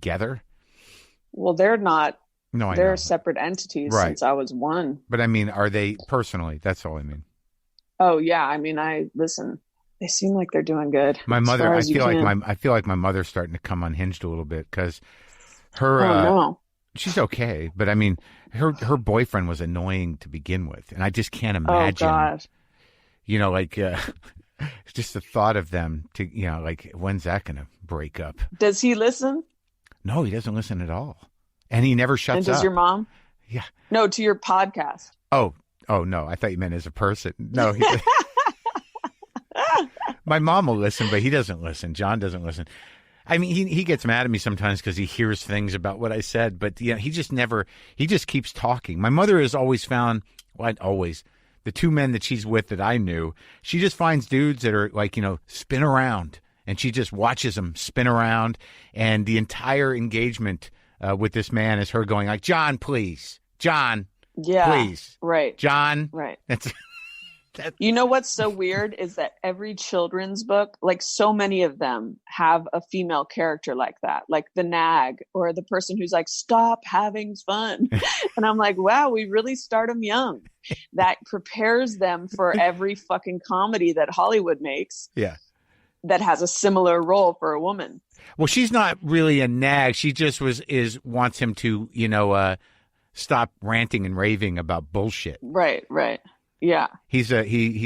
together. Well, they're not. No, I They're know. separate entities Right. since I was one. But I mean, are they personally? That's all I mean. Oh yeah, I mean, listen. They seem like they're doing good My as mother, far as you can. I feel like my mother's starting to come unhinged a little bit because her, Oh no. she's okay, but I mean, her boyfriend was annoying to begin with, and I just can't Oh imagine, God. like, just the thought of them to, like, when's that going to break up? Does he listen? No, he doesn't listen at all, and he never And shuts does up. your mom? Yeah. No, to your podcast. Oh, no, I thought you meant as a person. No, my mom will listen, but he doesn't listen. John doesn't listen. I mean, he gets mad at me sometimes because he hears things about what I said, but he just keeps talking. My mother has always found, the two men that she's with that I knew, she just finds dudes that are like, spin around, and she just watches them spin around, and the entire engagement with this man is her going like, John, please, John, Yeah. please, Right. John. Right. That's You know what's so weird is that every children's book, like so many of them have a female character like that, like the nag or the person who's like, stop having fun. And I'm like, wow, we really start them young. That prepares them for every fucking comedy that Hollywood makes. Yeah. That has a similar role for a woman. Well, she's not really a nag. She just wants him to, stop ranting and raving about bullshit. Right. Right. Yeah. He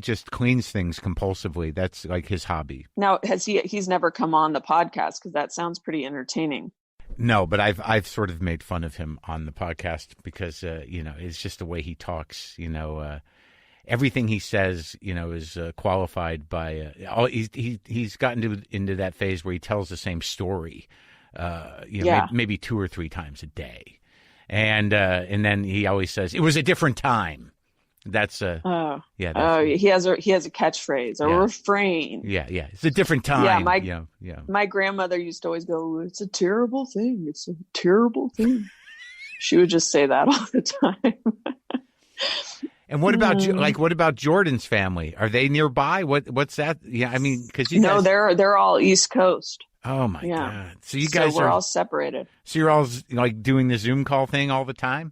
just cleans things compulsively. That's like his hobby. Now, he's never come on the podcast because that sounds pretty entertaining. No, but I've sort of made fun of him on the podcast because it's just the way he talks. Everything he says, is qualified by. He's gotten into that phase where he tells the same story, maybe 2 or 3 times a day, and then he always says it was a different time. That's he has a catchphrase, a refrain. Yeah, it's a different time. My grandmother used to always go, "It's a terrible thing. It's a terrible thing." She would just say that all the time. And what about Jordan's family? Are they nearby? What's that? Yeah, I mean, because they're all East Coast. Oh my God! So you guys we're all separated. So you're all like doing the Zoom call thing all the time?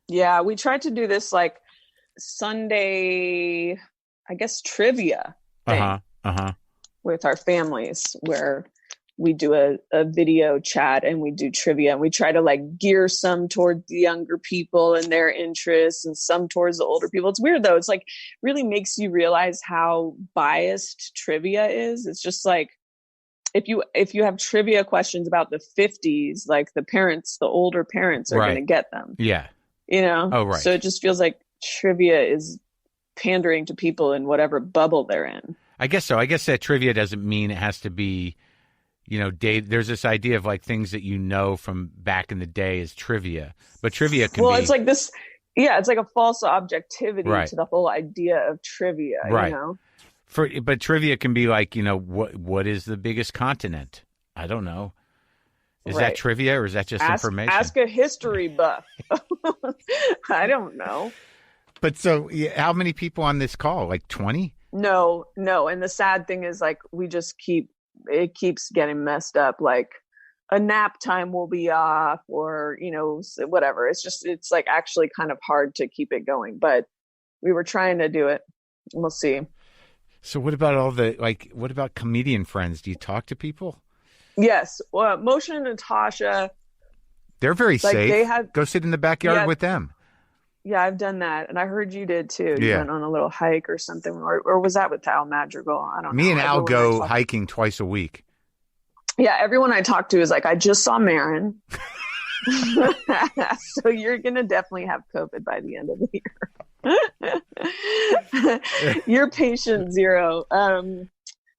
Yeah, we tried to do this like Sunday, I guess, trivia thing with our families, where we do a video chat and we do trivia, and we try to like gear some towards the younger people and their interests and some towards the older people. It's weird though. It's like really makes you realize how biased trivia is. It's just like if you have trivia questions about the 50s, like the older parents are going to get them. Yeah. Oh, right. So it just feels like trivia is pandering to people in whatever bubble they're in. I guess so. I guess that trivia doesn't mean it has to be, there's this idea of like things that from back in the day as trivia, but trivia can be. Well, it's like this. Yeah, it's like a false objectivity to the whole idea of trivia. Right. But trivia can be like, what is the biggest continent? I don't know. Is that trivia or is that just information? Ask a history buff. I don't know. But so how many people on this call? Like 20? No. And the sad thing is like, it keeps getting messed up. Like a nap time will be off or, whatever. It's like actually kind of hard to keep it going, but we were trying to do it. We'll see. So what about what about comedian friends? Do you talk to people? Yes. Well, Moshe and Natasha. They're very safe. Go sit in the backyard with them. Yeah, I've done that. And I heard you did too. You went on a little hike or something. Or was that with Al Madrigal? I don't know. Me and Al go hiking twice a week. Yeah, everyone I talk to is like, I just saw Marin. So you're going to definitely have COVID by the end of the year. You're patient zero.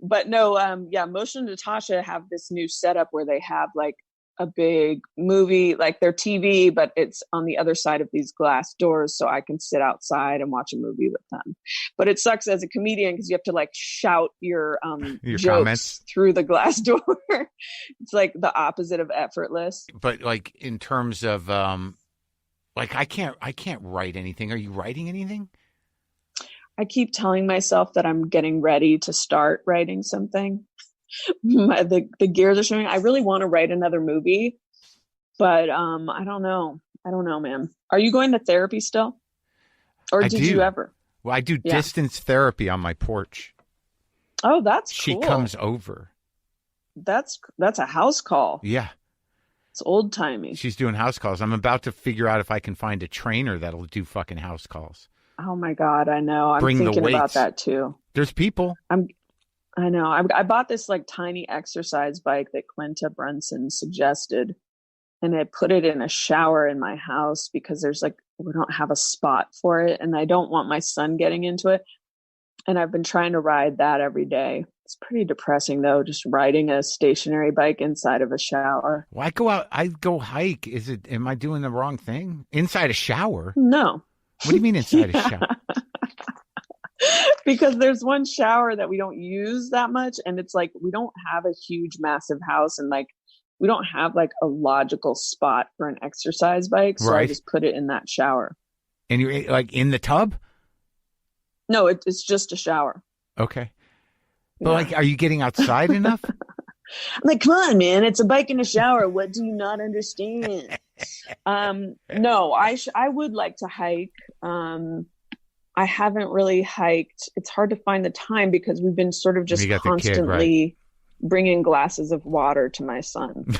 But no, Moshe and Natasha have this new setup where they have like a big movie, like their TV, but it's on the other side of these glass doors, so I can sit outside and watch a movie with them. But it sucks as a comedian because you have to like shout your jokes comments through the glass door. It's like the opposite of effortless. But like in terms of like I can't write anything. Are you writing anything? I keep telling myself that I'm getting ready to start writing something. the gears are showing. I really want to write another movie, but I don't know. I don't know, man. Are you going to therapy still? Or did you ever? Well, I do distance therapy on my porch. Oh, that's cool. She comes over. That's a house call. Yeah. It's old timey. She's doing house calls. I'm about to figure out if I can find a trainer that'll do fucking house calls. Oh my God, I know. I'm thinking about that too. There's people. I know. I bought this like tiny exercise bike that Quinta Brunson suggested, and I put it in a shower in my house because we don't have a spot for it, and I don't want my son getting into it. And I've been trying to ride that every day. It's pretty depressing though, just riding a stationary bike inside of a shower. Well, I go hike. Am I doing the wrong thing? Inside a shower? No. What do you mean inside a shower? Because there's one shower that we don't use that much, and it's like we don't have a huge massive house, and like we don't have like a logical spot for an exercise bike, so I just put it in that shower. And you're like in the tub? No, it's just a shower. Okay. But like, are you getting outside enough? I'm like, come on, man, it's a bike in a shower. What do you not understand? No, I would like to hike. I haven't really hiked. It's hard to find the time because we've been sort of just constantly bringing glasses of water to my son.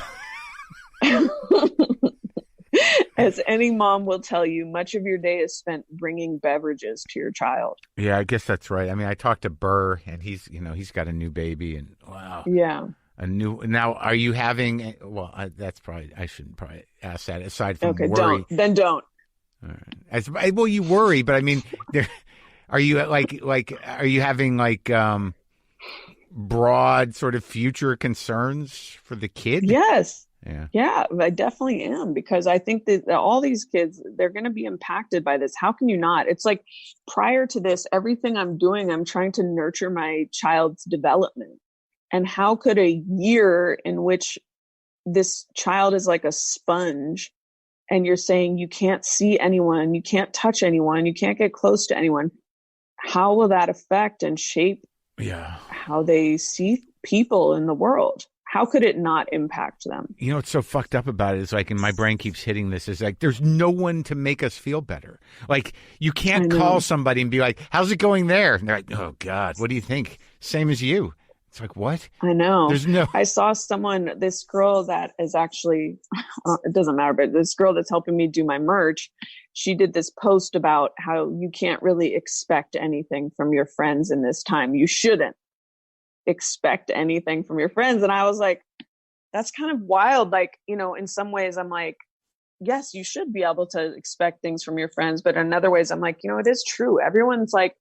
As any mom will tell you, much of your day is spent bringing beverages to your child. Yeah, I guess that's right. I mean, I talked to Burr, and he's got a new baby, and wow. Yeah. Now, are you having? Well, I shouldn't probably ask that. Aside from worry, don't. All right. Well, you worry, but I mean, are you are you having like broad sort of future concerns for the kid? Yes. Yeah, I definitely am, because I think that all these kids, they're going to be impacted by this. How can you not? It's like prior to this, everything I'm doing, I'm trying to nurture my child's development. And how could a year in which this child is like a sponge, and you're saying you can't see anyone, you can't touch anyone, you can't get close to anyone, how will that affect and shape how they see people in the world? How could it not impact them? You know what's so fucked up about it is like, and my brain keeps hitting this, is like there's no one to make us feel better. Like you can't call somebody and be like, how's it going there? And they're like, oh God, what do you think? Same as you. It's like, what? I know. There's no. I saw this girl that is actually, it doesn't matter, but this girl that's helping me do my merch, she did this post about how you can't really expect anything from your friends in this time. You shouldn't expect anything from your friends. And I was like, that's kind of wild. Like, in some ways I'm like, yes, you should be able to expect things from your friends. But in other ways I'm like, it is true. Everyone's like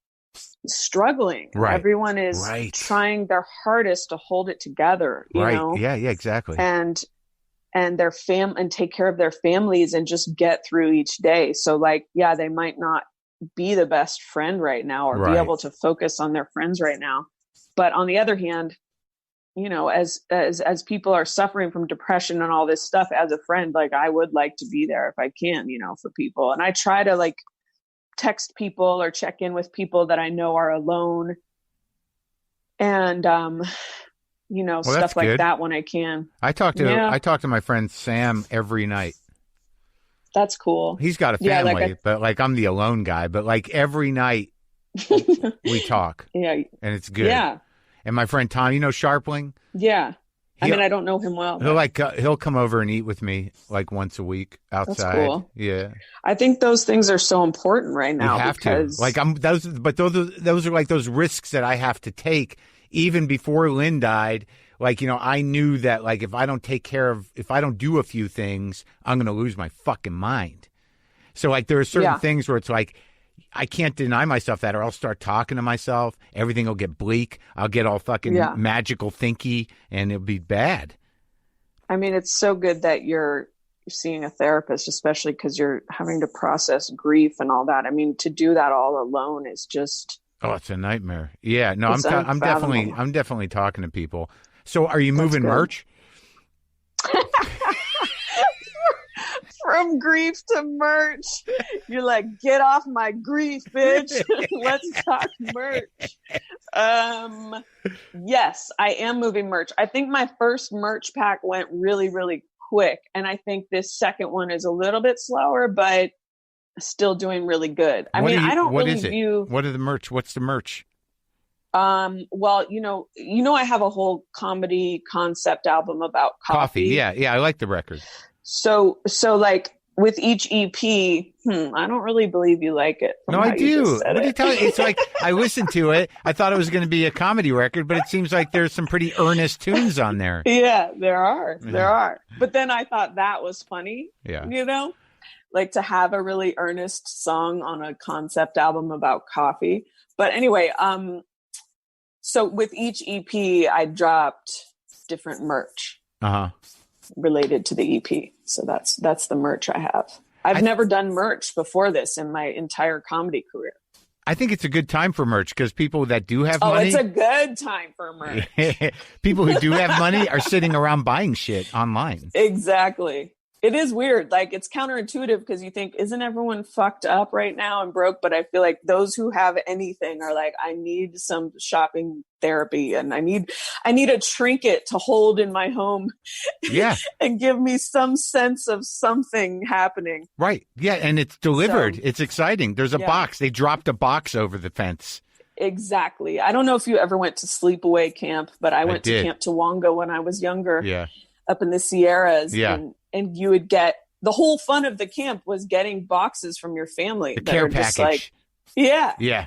struggling. Right. Everyone is trying their hardest to hold it together, you know? Yeah, exactly. And their and take care of their families and just get through each day. So like, yeah, they might not be the best friend right now or be able to focus on their friends right now. But on the other hand, as people are suffering from depression and all this stuff, as a friend, like I would like to be there if I can, for people. And I try to like text people or check in with people that I know are alone, and stuff like that when I can. I talk to my friend Sam every night. That's cool. He's got a family, but like I'm the alone guy. But like every night we talk. Yeah, and it's good. Yeah. And my friend Tom, Sharpling? Yeah. I don't know him well. He'll come over and eat with me like once a week outside. That's cool. Yeah. I think those things are so important right now. You have to. Like those are like those risks that I have to take even before Lynn died. Like, I knew that like if I don't do a few things, I'm going to lose my fucking mind. So like there are certain things where it's like I can't deny myself that, or I'll start talking to myself. Everything will get bleak. I'll get all fucking magical thinky, and it'll be bad. I mean, it's so good that you're seeing a therapist, especially because you're having to process grief and all that. I mean, to do that all alone is just... Oh, it's a nightmare. Yeah, no, I'm definitely talking to people. So are you moving merch? For from grief to merch. You're like, get off my grief, bitch. Let's talk merch. Yes, I am moving merch. I think my first merch pack went really, really quick. And I think this second one is a little bit slower, but still doing really good. I mean, I don't really view... What are the merch? What's the merch? Well, I have a whole comedy concept album about coffee. Yeah. I like the record. So like with each EP, I don't really believe you like it. No, I do. What are you telling? It's like, I listened to it. I thought it was going to be a comedy record, but it seems like there's some pretty earnest tunes on there. Yeah, there are. But then I thought that was funny. Yeah. Like to have a really earnest song on a concept album about coffee. But anyway, so with each EP, I dropped different merch related to the EP. So that's the merch I have. I've never done merch before this in my entire comedy career. I think it's a good time for merch because people that do have money. Oh, it's a good time for merch. People who do have money are sitting around buying shit online. Exactly. It is weird. Like, it's counterintuitive because you think, isn't everyone fucked up right now and broke? But I feel like those who have anything are like, I need some shopping therapy and I need a trinket to hold in my home. Yeah. And give me some sense of something happening. Right. Yeah. And it's delivered. So, it's exciting. There's a box. They dropped a box over the fence. Exactly. I don't know if you ever went to sleepaway camp, but I went to Camp Tawonga when I was younger. Yeah. Up in the Sierras. Yeah. And you would get, the whole fun of the camp was getting boxes from your family. The care package. Like, yeah. Yeah.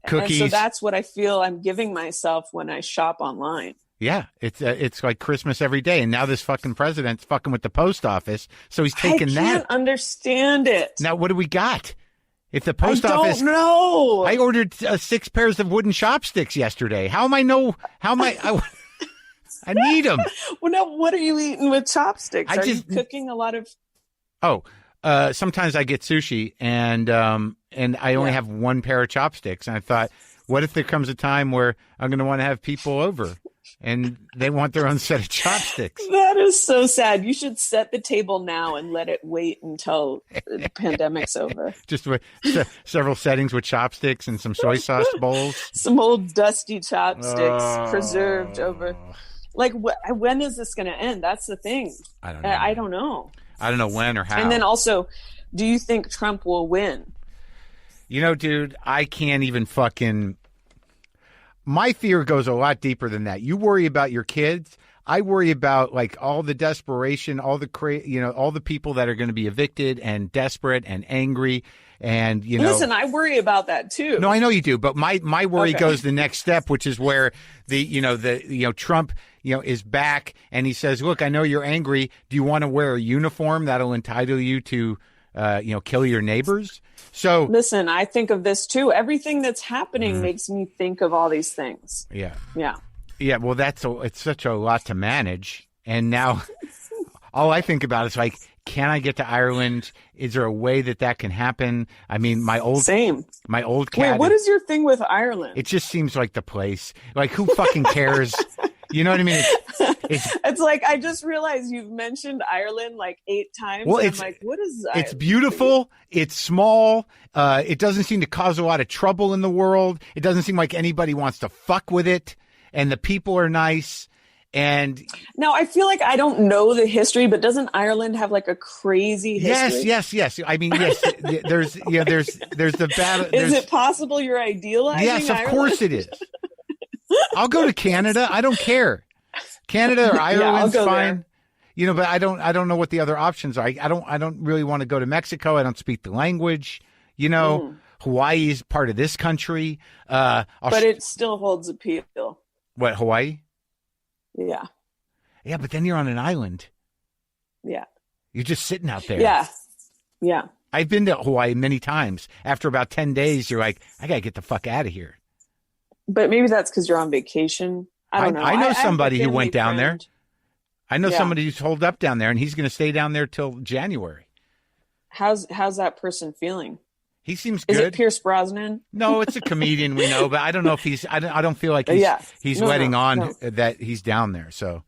Cookies. And so that's what I feel I'm giving myself when I shop online. Yeah. It's like Christmas every day. And now this fucking president's fucking with the post office. So he's taking that. I can't understand it. Now, what do we got? If the post office. I don't know. I ordered 6 pairs of wooden chopsticks yesterday. I need them. Well, now, what are you eating with chopsticks? Are you cooking a lot of? Oh, sometimes I get sushi, and I only have 1 pair of chopsticks. And I thought, what if there comes a time where I'm going to want to have people over, and they want their own set of chopsticks? That is so sad. You should set the table now and let it wait until the pandemic's over. Just with several settings with chopsticks and some soy sauce bowls. Some old dusty chopsticks preserved over. Like, when is this going to end? That's the thing. I don't know. I don't know. I don't know when or how. And then also, do you think Trump will win? Dude, I can't even fucking... My fear goes a lot deeper than that. You worry about your kids. I worry about, like, all the desperation, all the all the people that are going to be evicted and desperate and angry. And, listen, I worry about that too. No, I know you do. But my worry goes the next step, which is where Trump, is back and he says, look, I know you're angry. Do you want to wear a uniform that'll entitle you to, kill your neighbors? So listen, I think of this too. Everything that's happening makes me think of all these things. Yeah. Yeah. Yeah. Well, it's such a lot to manage. And now all I think about is like, can I get to Ireland? Is there a way that can happen? I mean, my old cat. Wait, what is your thing with Ireland? It just seems like the place. Like, who fucking cares? You know what I mean? It's like, I just realized you've mentioned Ireland like 8 times. Well, I'm like, what is that? It's beautiful. It's small. It doesn't seem to cause a lot of trouble in the world. It doesn't seem like anybody wants to fuck with it. And the people are nice. And now I feel like I don't know the history, but doesn't Ireland have like a crazy history? Yes. I mean, yes. There's the battle. Is it possible you're idealizing? Yes, of Ireland? Course it is. I'll go to Canada. I don't care. Canada or Ireland's fine. There. But I don't know what the other options are. I don't really want to go to Mexico. I don't speak the language. Hawaii is part of this country. But it still holds appeal. What, Hawaii? Yeah. Yeah, but then you're on an island. Yeah. You're just sitting out there. Yeah. Yeah. I've been to Hawaii many times. After about 10 days, you're like, I got to get the fuck out of here. But maybe that's because you're on vacation. I don't know. I know somebody who went down there. I know somebody who's holed up down there, and he's going to stay down there till January. How's that person feeling? He seems good. Is it Pierce Brosnan? No, it's a comedian we know, but I don't know if he's. I don't feel like he's letting on that he's down there. So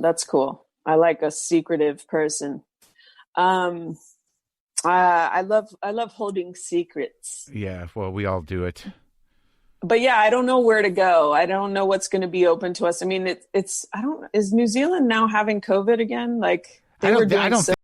that's cool. I like a secretive person. I love holding secrets. Yeah, well, we all do it. But yeah, I don't know where to go. I don't know what's going to be open to us. I mean, is New Zealand now having COVID again? Like they were doing so